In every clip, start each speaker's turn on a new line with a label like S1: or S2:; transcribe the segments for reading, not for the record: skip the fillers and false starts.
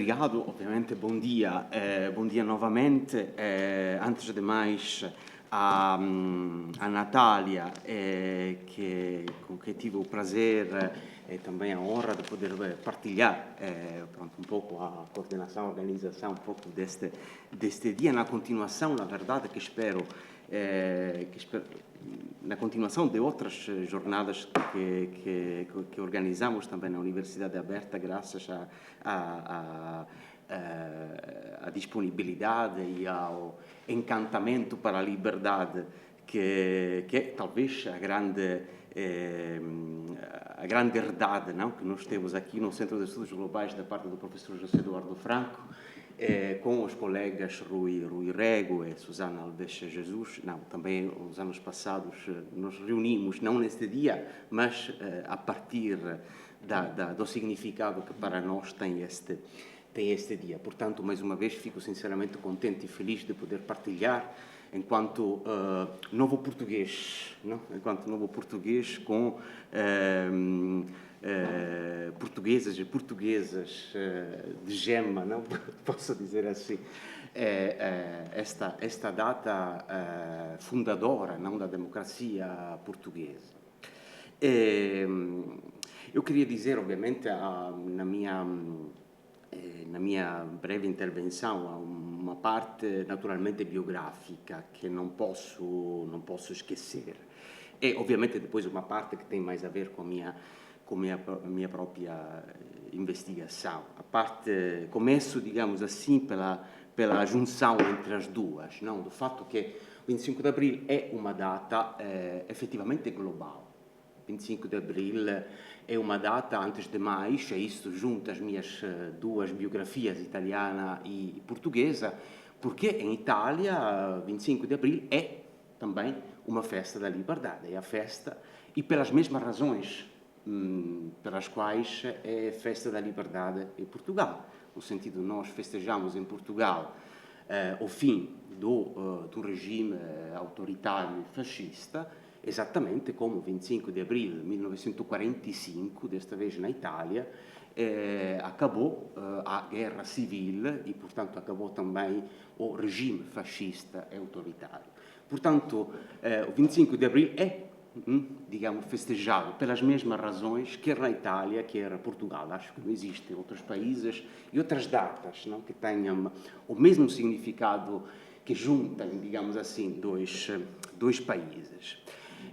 S1: obrigado. Obviamente, bom dia novamente. Antes de mais, a Natália, com quem tive o prazer e também a honra de poder partilhar um pouco a coordenação, a organização, um pouco deste dia, na continuação, na verdade, que espero na continuação de outras jornadas que organizamos também na Universidade Aberta, graças à disponibilidade e ao encantamento para a liberdade, que é talvez a grande herdade, não? Que nós temos aqui no Centro de Estudos Globais da parte do professor José Eduardo Franco, com os colegas Rui Rego e Susana Alves Jesus. Não, também os anos passados nos reunimos, não neste dia, mas a partir do significado que para nós tem este dia. Portanto, mais uma vez, fico sinceramente contente e feliz de poder partilhar enquanto novo português, não? Enquanto novo português com portuguesas e portuguesas de gema, não posso dizer assim, esta data fundadora, não, da democracia portuguesa. Eu queria dizer, obviamente, na minha breve intervenção, uma parte naturalmente biográfica que não posso esquecer, e ovviamente depois uma parte que tem mais a ver com a minha própria investigação. A parte, começo, digamos assim, pela junção entre as duas, não? Do fatto che 25 de Abril è uma data effettivamente global. 25 de Abril é uma data, antes de mais, e isto junto às minhas duas biografias, italiana e portuguesa, porque em Itália 25 de Abril é também uma festa da liberdade, é a festa, e pelas mesmas razões pelas quais é festa da liberdade em Portugal. No sentido, nós festejamos em Portugal o fim do regime autoritário e fascista, esattamente come 25 de abril 1945, desta vez na Itália, acabou a guerra civil e, portanto, acabou também o regime fascista e autoritário. Portanto, o 25 de abril é, digamos, festejado pelas mesmas razões, quer na Itália, quer em Portugal. Acho que não existem outros países e outras datas, não, que tenham o mesmo significado, que juntem, digamos assim, dois países.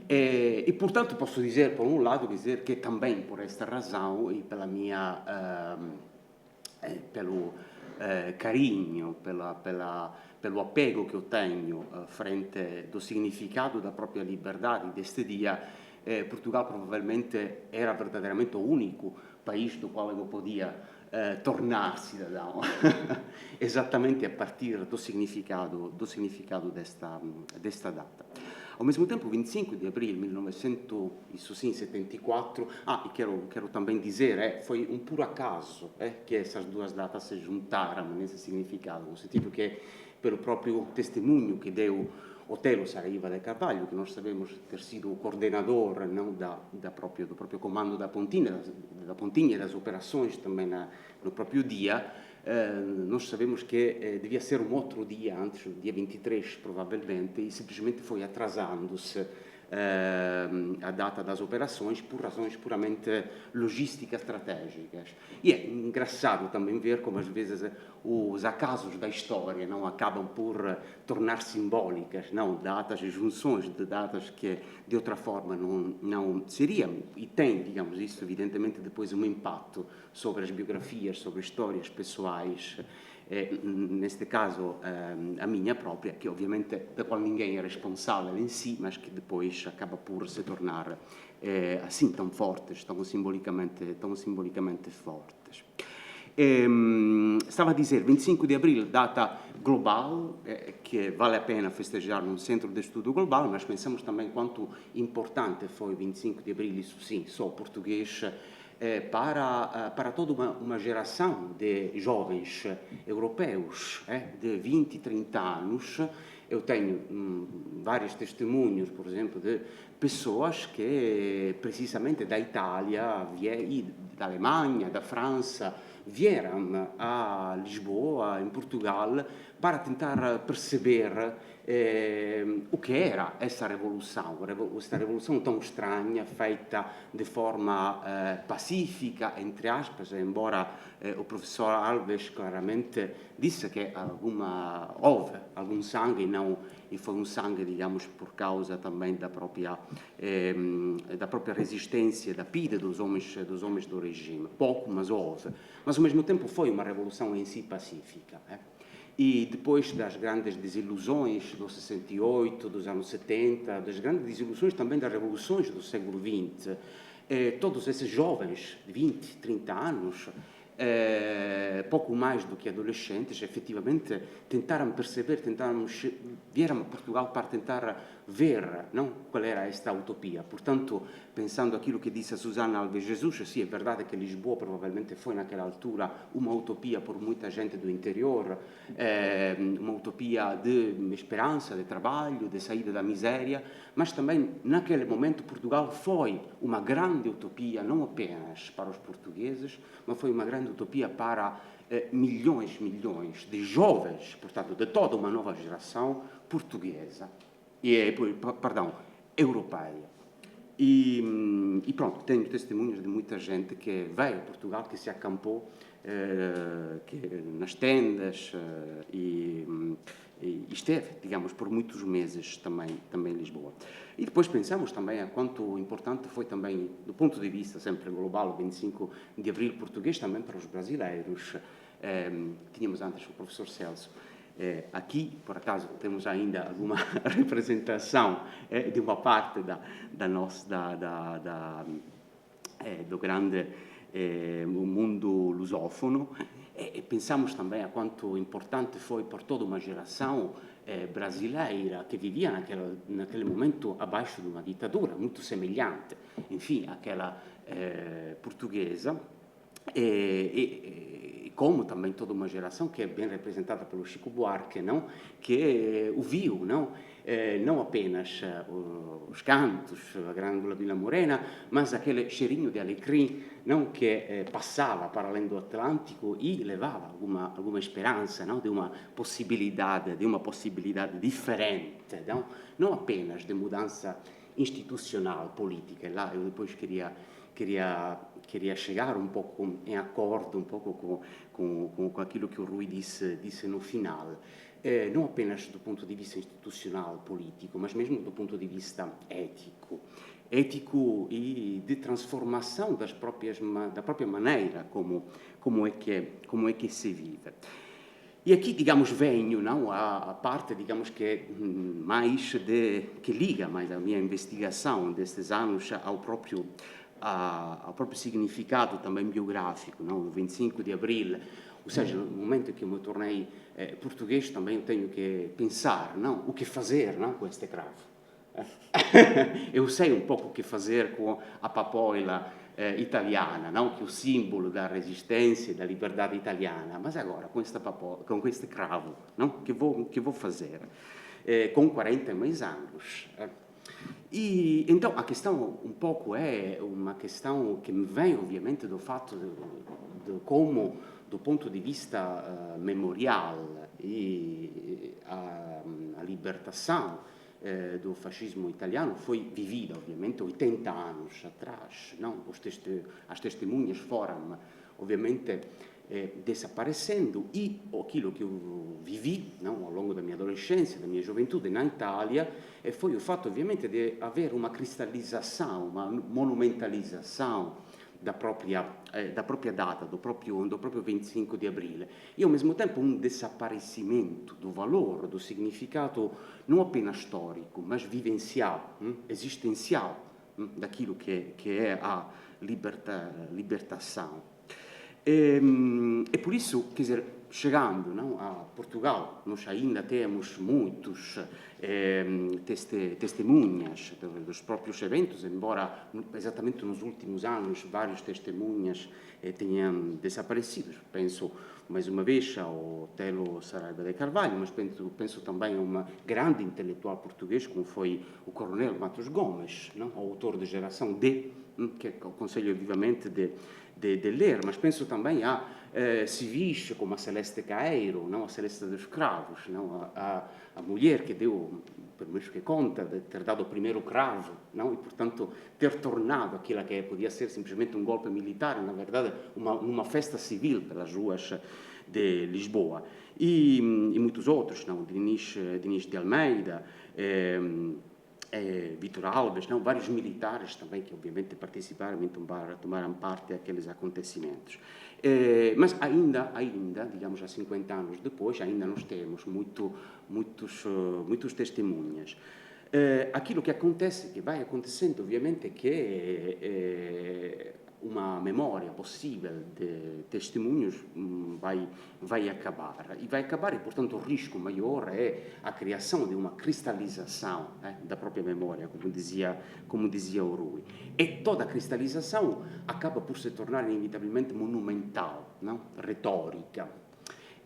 S1: E, portanto, posso dizer, por um lado, dizer que também por esta razão e pela pelo carinho, pelo apego que eu tenho frente do significado da própria liberdade deste dia, Portugal provavelmente era verdadeiramente o único país do qual eu podia tornar cidadão, esattamente a partir do significado desta data. Ao mesmo tempo, 25 de abril de 1974, e quero também dizer, foi um puro acaso que essas duas datas se juntaram nesse significado, no sentido que, pelo próprio testemunho que deu Otelo Saraiva de Carvalho, que nós sabemos ter sido o coordenador, não, do próprio comando da Pontinha e das operações também no próprio dia, nós sabemos que devia ser um outro dia, antes do dia 23, provavelmente, e simplesmente foi atrasando-se a data das operações por razões puramente logísticas estratégicas. E é engraçado também ver como às vezes os acasos da história não acabam por tornar simbólicas, não, datas e junções de datas que de outra forma não seriam, e tem, digamos, isso evidentemente depois um impacto sobre as biografias, sobre histórias pessoais, neste caso a minha própria, que ovviamente da qual ninguém é responsável em si, mas que depois acaba por se tornar assim tão fortes, tão simbolicamente fortes. Stava a dizer, 25 de abril, data global, que vale a pena festejar num centro de estudo global, mas pensamos também quanto importante foi 25 de abril, isso sim, só português, para toda uma geração de jovens europeus de 20 e 30 anos. Eu tenho vários testemunhos, por exemplo, de pessoas que precisamente da Itália, da Alemanha, da França, vieram a Lisboa, em Portugal, para tentar perceber o que era essa revolução tão estranha, feita de forma pacífica, entre aspas, embora o professor Alves claramente disse que houve algum sangue, não, e foi um sangue, digamos, por causa também da própria resistência da PIDE, dos homens do regime. Pouco, mas houve. Mas, ao mesmo tempo, foi uma revolução em si pacífica. E depois das grandes desilusões do 68, dos anos 70, das grandes desilusões também das revoluções do século XX, todos esses jovens de 20, 30 anos, pouco mais do que adolescentes, efetivamente tentaram perceber, vieram a Portugal para tentar ver, não, qual era esta utopia. Portanto, pensando aquilo que disse a Susana Alves Jesus, sim, é verdade que Lisboa provavelmente foi naquela altura uma utopia por muita gente do interior, uma utopia de esperança, de trabalho, de saída da miséria, mas também naquele momento Portugal foi uma grande utopia, não apenas para os portugueses, mas foi uma grande utopia para milhões de jovens, portanto, de toda uma nova geração portuguesa, europeia. E pronto, tenho testemunhos de muita gente que veio a Portugal, que se acampou nas tendas e esteve, digamos, por muitos meses também em Lisboa. E depois pensamos também a quanto importante foi também, do ponto de vista sempre global, o 25 de Abril português, também para os brasileiros. Tínhamos antes o professor Celso. Aqui, por acaso, temos ainda alguma representação de uma parte do grande mundo lusófono. E pensamos também a quanto importante foi por toda uma geração brasileira que vivia naquele momento abaixo de uma ditadura muito semelhante, enfim, àquela portuguesa, e como também toda uma geração que é bem representada pelo Chico Buarque, não? Que o viu, não apenas os cantos, a Grândola Vila Morena, mas aquele cheirinho de alecrim, não? Que passava para além do Atlântico e levava alguma esperança, não? De uma possibilidade diferente, não apenas de mudança institucional, política. E lá eu depois queria chegar um pouco em acordo, um pouco com aquilo que o Rui disse no final. Não apenas do ponto de vista institucional, político, mas mesmo do ponto de vista ético e de transformação da própria maneira como é que se vive. E aqui, digamos, venho, não, a parte, digamos, que que liga mais a minha investigação destes anos ao próprio significado também biográfico, não, o 25 de Abril. Ou seja, no momento que eu me tornei português, também eu tenho que pensar, não, o que fazer, não, com este cravo. Eu sei um pouco o que fazer com a papoila italiana, não, que é o símbolo da resistência e da liberdade italiana, mas agora com este cravo, não, que vou fazer com 40 e mais anos. E então a questão um pouco é uma questão que me vem ovviamente do fatto de como, do ponto di vista memorial e a libertação do fascismo italiano foi vivida, ovviamente, 80 anos atrás, não? As testemunhas foram, ovviamente, desaparecendo e aquilo que eu vivi, não, ao longo da minha adolescência, da minha juventude na Itália, foi o fatto, ovviamente, di avere uma cristallizzazione, uma monumentalizzazione da própria data, do próprio 25 de Abril, e ao mesmo tempo um desaparecimento do valor, do significado não apenas histórico, mas vivencial, existencial, daquilo que é a libertação. E por isso, quer dizer, chegando, não, a Portugal, nós ainda temos muitos testemunhas dos próprios eventos, embora exatamente nos últimos anos vários testemunhas tenham desaparecido. Penso, mais uma vez, ao Telo Saraiva de Carvalho, mas penso também a um grande intelectual português, como foi o Coronel Matos Gomes, não? O autor de Geração D, que aconselho vivamente de de ler, mas penso também a civis como a Celeste Caeiro, não? A Celeste dos Cravos, não? A mulher que deu, pelo menos que conta, de ter dado o primeiro cravo, não? E, portanto, ter tornado aquilo que podia ser simplesmente um golpe militar, na verdade, uma festa civil pelas ruas de Lisboa. E muitos outros, não? Dinis de Almeida, Vítor Alves, não? Vários militares também que obviamente participaram e tomaram parte daqueles acontecimentos. Mas ainda, digamos, há 50 anos depois, ainda nós temos muitos testemunhas. Aquilo que acontece, que vai acontecendo, obviamente, que uma memória possível de testemunhos vai acabar. E vai acabar, e, portanto, o risco maior é a criação de uma cristalização da própria memória, como dizia o Rui. E toda a cristalização acaba por se tornar inevitavelmente monumental, não? Retórica.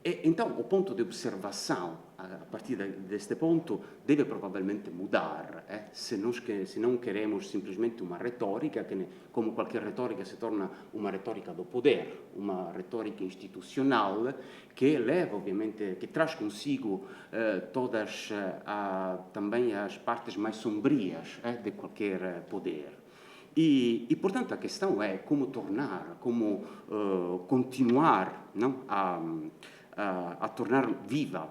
S1: E, então, o ponto de observação, a partir deste ponto, deve provavelmente mudar, se não queremos simplesmente uma retórica, que, como qualquer retórica, se torna uma retórica do poder, uma retórica institucional, que leva, obviamente, que traz consigo todas também as partes mais sombrias de qualquer poder. E, portanto, a questão é como tornar, como continuar, não, a tornar viva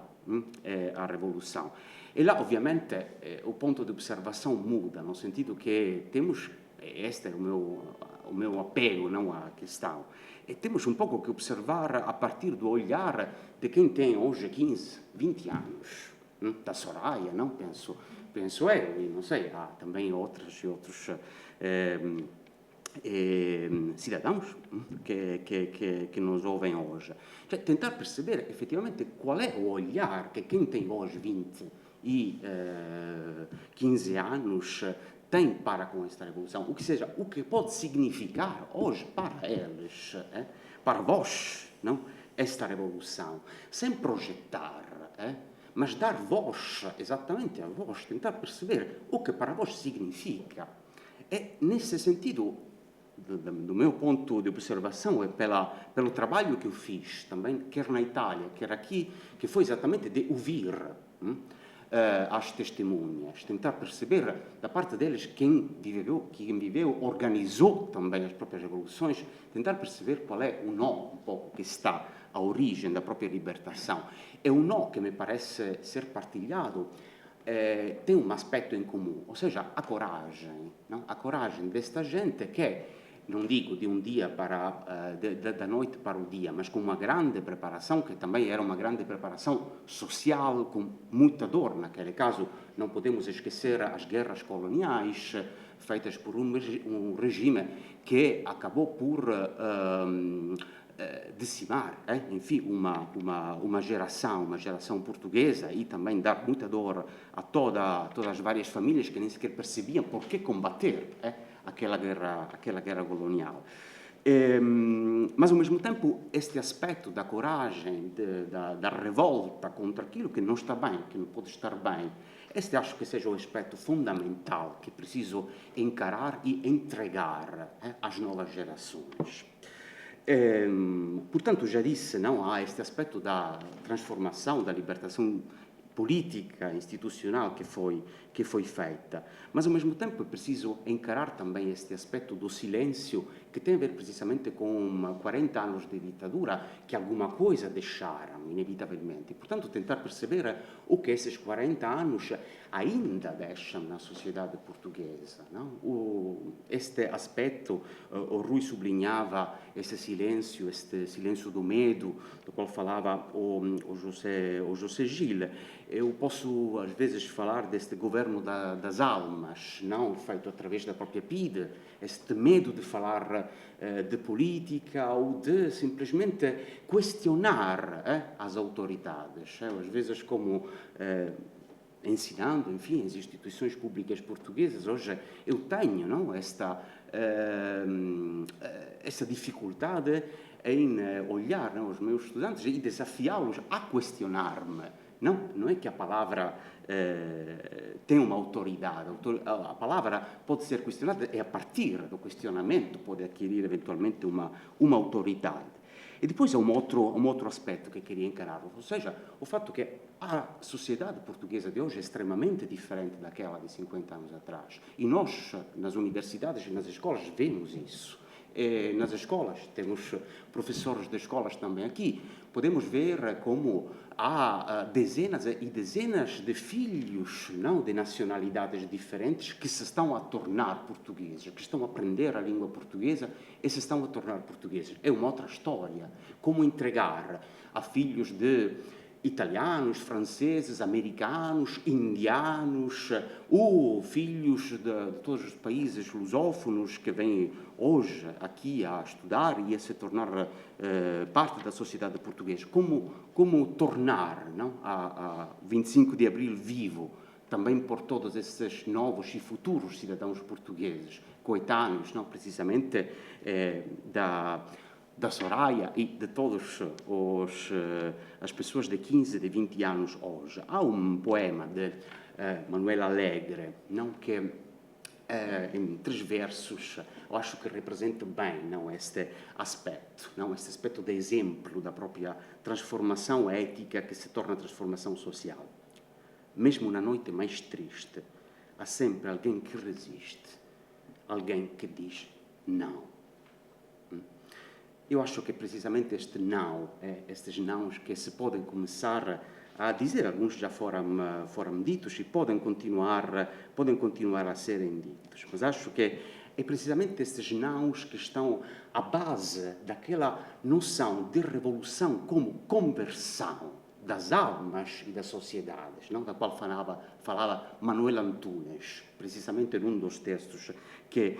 S1: a revolução. E lá, ovviamente, o ponto de observação muda, no sentido que temos, este é o meu apego, não, à questão, e temos um pouco que observar a partir do olhar de quem tem hoje 15, 20 anos, da Soraya, não? Penso eu, e não sei, há também outros cidadãos que nos ouvem hoje. Cioè, tentar perceber efetivamente qual é o olhar que quem tem hoje 20 e 15 anos tem para com esta revolução, o que pode significar hoje para eles, para vós, não? Esta revolução, sem projetar, mas dar voz, exatamente a vós, tentar perceber o que para vós significa. E, nesse sentido, do meu ponto de observação, pelo trabalho que eu fiz, também, quer na Itália, quer aqui, que foi exatamente de ouvir as testemunhas, tentar perceber da parte deles quem viveu, organizou também as próprias revoluções, tentar perceber qual é o nó um pouco que está à origem da própria libertação. É um nó que me parece ser partilhado, tem um aspetto in comune, ou seja, a coragem, não? A coragem desta gente que, não digo de um dia da noite para o dia, mas com uma grande preparação, que também era uma grande preparação social, com muita dor. Naquele caso, não podemos esquecer as guerras coloniais feitas por um regime que acabou por decimar, enfim, uma geração portuguesa, e também dar muita dor a todas as várias famílias que nem sequer percebiam por que combater aquela guerra colonial. Mas, ao mesmo tempo, este aspecto da coragem, da revolta contra aquilo que não está bem, que não pode estar bem, este acho que seja o aspecto fundamental que preciso encarar e entregar às novas gerações. Portanto, já disse, não, há este aspecto da transformação, da libertação política, institucional que foi feita, mas ao mesmo tempo é preciso encarar também este aspecto do silêncio, que tem a ver precisamente com 40 anos de ditadura, que alguma coisa deixaram, inevitavelmente. E, portanto, tentar perceber o que esses 40 anos ainda deixam na sociedade portuguesa, não? Este aspecto, o Rui sublinhava este silêncio do medo, do qual falava o José Gil. Eu posso, às vezes, falar deste governo das almas, não? Feito através da própria PIDE, este medo de falar de política ou de simplesmente questionar as autoridades. Às vezes, como ensinando, enfim, as instituições públicas portuguesas, hoje eu tenho, não? Esta dificuldade em olhar, não, os meus estudantes e desafiá-los a questionar-me Não é que a palavra tem uma autoridade. A palavra pode ser questionada e a partir do questionamento pode adquirir eventualmente uma autoridade. E depois há um outro aspecto que queria encarar, ou seja, o fato que a sociedade portuguesa de hoje é extremamente diferente daquela de 50 anos atrás. E nós, nas universidades e nas escolas, vemos isso. E nas escolas, temos professores de escolas também aqui, podemos ver como há dezenas e dezenas de filhos, não, de nacionalidades diferentes que se estão a tornar portugueses, que estão a aprender a língua portuguesa e se estão a tornar portugueses. É uma outra história. Como entregar a filhos de italianos, franceses, americanos, indianos, ou filhos de todos os países lusófonos que vêm hoje aqui a estudar e a se tornar parte da sociedade portuguesa. Como tornar, não, a 25 de Abril vivo também por todos esses novos e futuros cidadãos portugueses, coetâneos, não, precisamente da Soraya e de todas as pessoas de 15, de 20 anos hoje. Há um poema de Manuel Alegre, não, que em 3 versos, eu acho que representa bem, não, este aspecto de exemplo da própria transformação ética que se torna transformação social. Mesmo na noite mais triste, há sempre alguém que resiste, alguém que diz não. Eu acho que precisamente estes nãos que se podem começar a dizer, alguns já foram ditos e podem continuar a serem ditos, mas acho que é precisamente estes nãos que estão à base daquela noção de revolução como conversão das almas e das sociedades, não, da qual falava Manuel Antunes, precisamente num dos textos que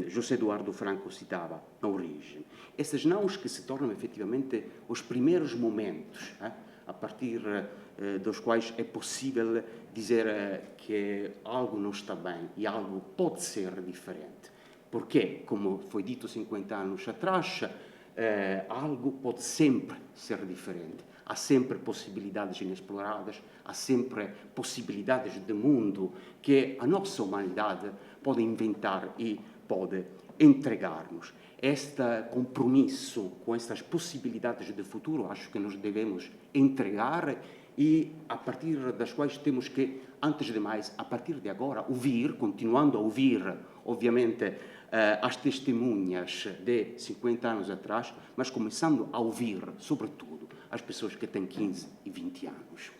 S1: José Eduardo Franco citava na origem. Esses nãos que se tornam efetivamente os primeiros momentos, a partir dos quais é possível dizer que algo não está bem e algo pode ser diferente. Porque, como foi dito 50 anos atrás, algo pode sempre ser diferente. Há sempre possibilidades inexploradas, há sempre possibilidades de mundo que a nossa humanidade pode inventar e pode entregar-nos. Este compromisso com estas possibilidades de futuro, acho que nos devemos entregar e a partir das quais temos que, antes de mais, a partir de agora, continuando a ouvir, obviamente, as testemunhas de 50 anos atrás, mas começando a ouvir, sobretudo, as pessoas que têm 15 e 20 anos.